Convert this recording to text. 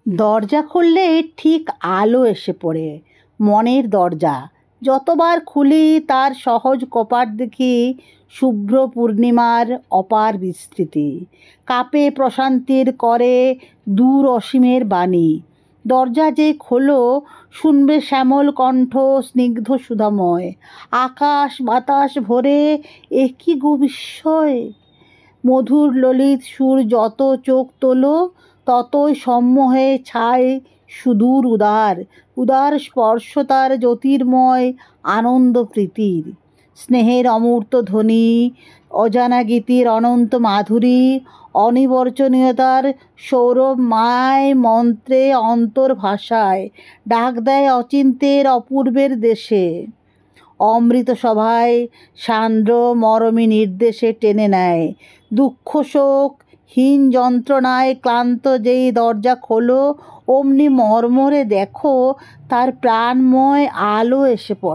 দরজা খুললে ঠিক আলো এসে পড়ে, মনের দরজা। যতবার খুলি তার সহজ কপাট দেখি শুভ্র পূর্ণিমার অপার বিস্তৃতি। কাপে প্রশান্তির করে দূর অসীমের বাণী। দরজা যে খোলো শুনবে শ্যামল কণ্ঠ স্নিগ্ধ সুধাময়। আকাশ বাতাস ভরে এ কি গো বিস্ময়! মধুর ললিত সুর যত চোখ তোলো ততই সম্মোহে ছায় সুদূর উদার উদার স্পর্শ তার জ্যোতির্ময় আনন্দ প্রীতির। স্নেহের অমূর্ত ধ্বনি, অজানা গীতির অনন্ত মাধুরী, অনিবর্চনীয়তার সৌরভ মায় মন্ত্রে অন্তর ভাষায় ডাক দেয় অচিন্তের অপূর্বের দেশে। অমৃত সভায় সান্দ্র মরমী নির্দেশে টেনে নেয়। দুঃখ শোক হীন যন্ত্রণায় ক্লান্ত যেই দরজা খোলো, অমনি মর্মরে দেখো তার প্রাণময় আলো এসে পড়ে।